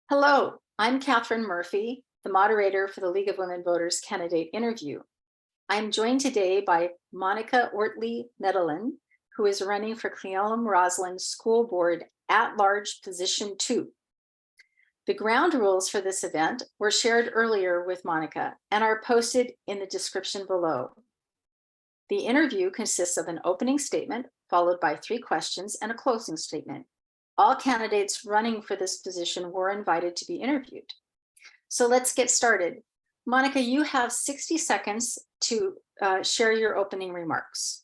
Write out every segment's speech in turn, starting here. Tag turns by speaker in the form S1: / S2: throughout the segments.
S1: Hello, I'm Katherine Murphy, the moderator for the League of Women Voters Candidate Interview. I'm joined today by Oertli Medalen, who is running for Elum-Roslyn School Board at-large position 2. The ground rules for this event were shared earlier with Monica and are posted in the description below. The interview consists of an opening statement followed by 3 questions and a closing statement. All candidates running for this position were invited to be interviewed. So let's get started. Monica, you have 60 seconds to share your opening remarks.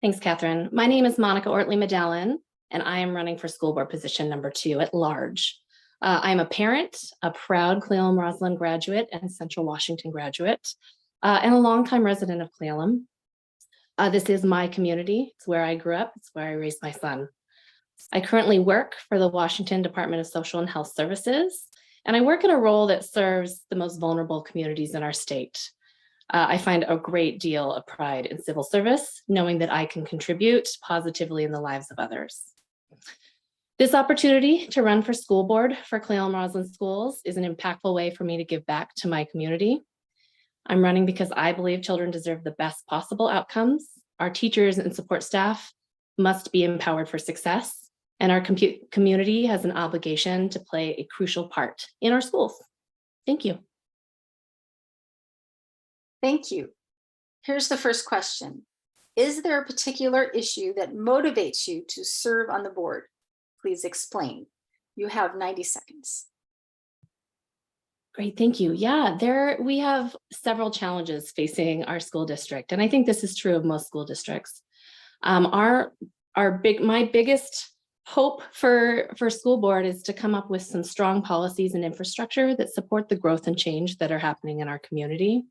S2: Thanks, Catherine. My name is Oertli Medalen, and I am running for school board position number 2 at large. I'm a parent, a proud Elum-Roslyn graduate and Central Washington graduate, and a longtime resident of Elum. This is my community. It's where I grew up. It's where I raised my son. I currently work for the Washington Department of Social and Health Services, and I work in a role that serves the most vulnerable communities in our state. I find a great deal of pride in civil service, knowing that I can contribute positively in the lives of others. This opportunity to run for school board for Elum-Roslyn schools is an impactful way for me to give back to my community. I'm running because I believe children deserve the best possible outcomes. Our teachers and support staff must be empowered for success, and our community has an obligation to play a crucial part in our schools. Thank you.
S1: Thank you. Here's the first question. Is there a particular issue that motivates you to serve on the board? Please explain. You have 90 seconds.
S2: Great, thank you. Yeah, we have several challenges facing our school district, and I think this is true of most school districts. My biggest hope for school board is to come up with some strong policies and infrastructure that support the growth and change that are happening in our community.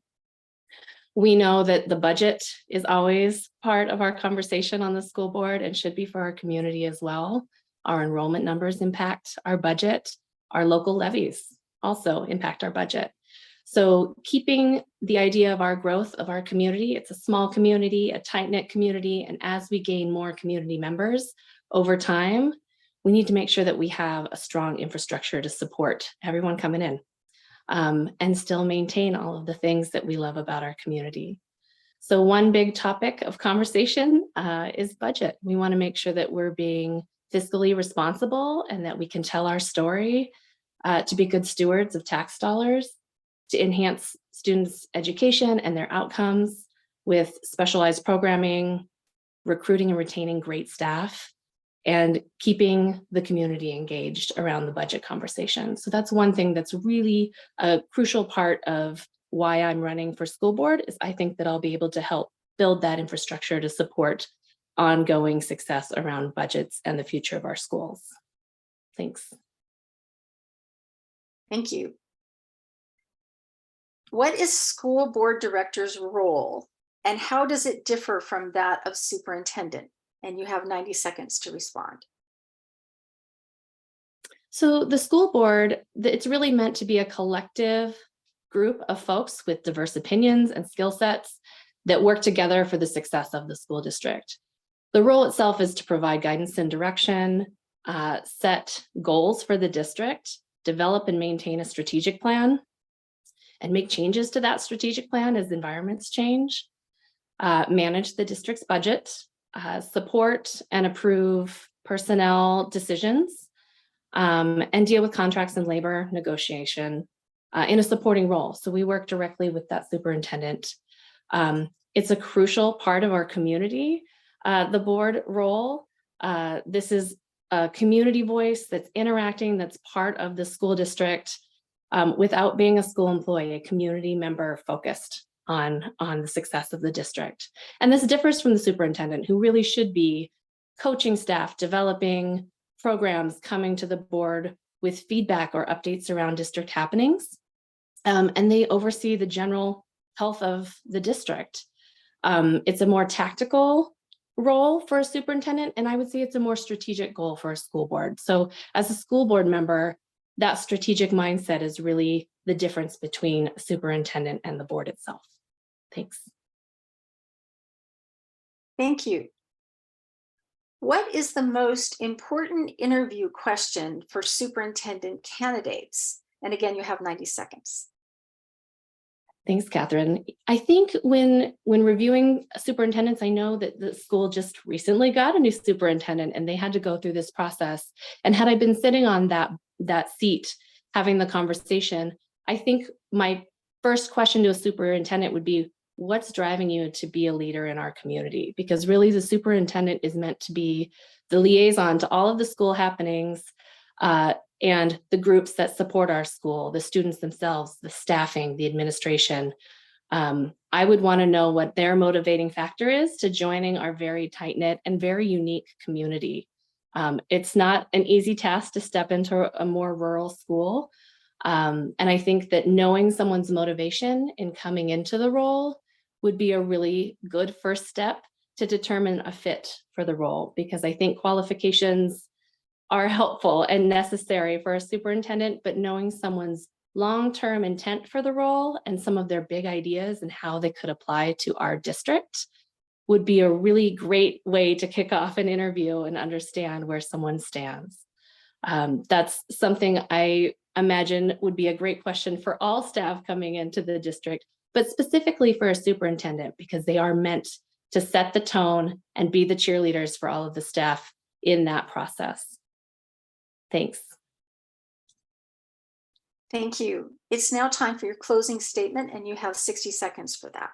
S2: We know that the budget is always part of our conversation on the school board and should be for our community as well. Our enrollment numbers impact our budget. Our local levies also impact our budget. So keeping the idea of our growth of our community, it's a small community, a tight-knit community, and as we gain more community members over time, we need to make sure that we have a strong infrastructure to support everyone coming in and still maintain all of the things that we love about our community. So one big topic of conversation is budget. We want to make sure that we're being fiscally responsible and that we can tell our story to be good stewards of tax dollars, to enhance students' education and their outcomes with specialized programming, recruiting and retaining great staff, and keeping the community engaged around the budget conversation. So that's one thing that's really a crucial part of why I'm running for school board, is I think that I'll be able to help build that infrastructure to support ongoing success around budgets and the future of our schools. Thanks.
S1: Thank you. What is school board director's role and how does it differ from that of superintendent? And you have 90 seconds to respond.
S2: So the school board, it's really meant to be a collective group of folks with diverse opinions and skill sets that work together for the success of the school district. The role itself is to provide guidance and direction, set goals for the district, develop and maintain a strategic plan, and make changes to that strategic plan as environments change, manage the district's budget, support and approve personnel decisions, and deal with contracts and labor negotiation in a supporting role. So we work directly with that superintendent. It's a crucial part of our community, the board role. This is a community voice that's interacting, that's part of the school district without being a school employee, a community member focused on the success of the district. And this differs from the superintendent, who really should be coaching staff, developing programs, coming to the board with feedback or updates around district happenings. And they oversee the general health of the district. It's a more tactical role for a superintendent, and I would say it's a more strategic goal for a school board. So as a school board member, that strategic mindset is really the difference between a superintendent and the board itself. Thanks.
S1: Thank you. What is the most important interview question for superintendent candidates? And again, you have 90 seconds.
S2: Thanks, Catherine. I think when reviewing superintendents, I know that the school just recently got a new superintendent and they had to go through this process. And had I been sitting on that seat having the conversation, I think my first question to a superintendent would be, what's driving you to be a leader in our community? Because really the superintendent is meant to be the liaison to all of the school happenings, and the groups that support our school, the students themselves, the staffing, the administration. I would want to know what their motivating factor is to joining our very tight-knit and very unique community. It's not an easy task to step into a more rural school. And I think that knowing someone's motivation in coming into the role would be a really good first step to determine a fit for the role, because I think qualifications are helpful and necessary for a superintendent, but knowing someone's long-term intent for the role and some of their big ideas and how they could apply to our district would be a really great way to kick off an interview and understand where someone stands. That's something I imagine would be a great question for all staff coming into the district, but specifically for a superintendent, because they are meant to set the tone and be the cheerleaders for all of the staff in that process. Thanks.
S1: Thank you. It's now time for your closing statement, and you have 60 seconds for that.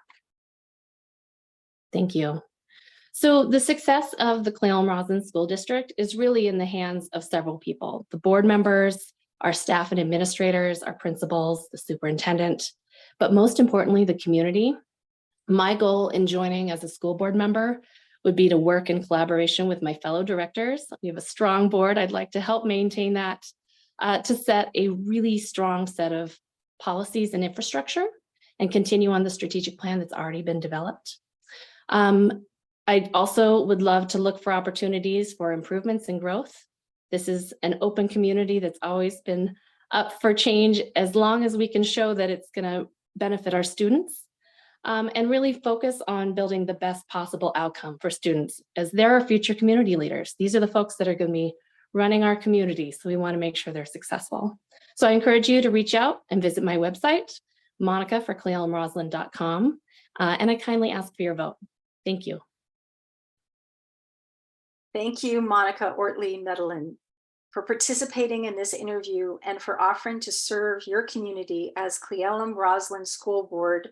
S2: Thank you. So the success of the Elum-Roslyn School District is really in the hands of several people: the board members, our staff and administrators, our principals, the superintendent, but most importantly, the community. My goal in joining as a school board member would be to work in collaboration with my fellow directors. We have a strong board. I'd like to help maintain that, to set a really strong set of policies and infrastructure and continue on the strategic plan that's already been developed. I also would love to look for opportunities for improvements and growth. This is an open community that's always been up for change, as long as we can show that it's going to benefit our students. And really focus on building the best possible outcome for students, as they're our future community leaders. These are the folks that are going to be running our community, so we want to make sure they're successful. So I encourage you to reach out and visit my website, monica.elum-roslyn.com, and I kindly ask for your vote. Thank you.
S1: Thank you, Monica Oertli Medalen, for participating in this interview and for offering to serve your community as Elum-Roslyn School Board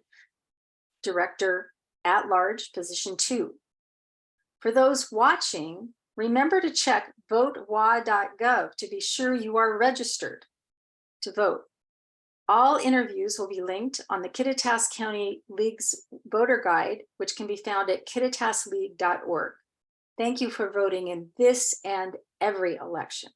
S1: Director at Large, Position 2. For those watching, remember to check votewa.gov to be sure you are registered to vote. All interviews will be linked on the Kittitas County League's voter guide, which can be found at kittitasleague.org. Thank you for voting in this and every election.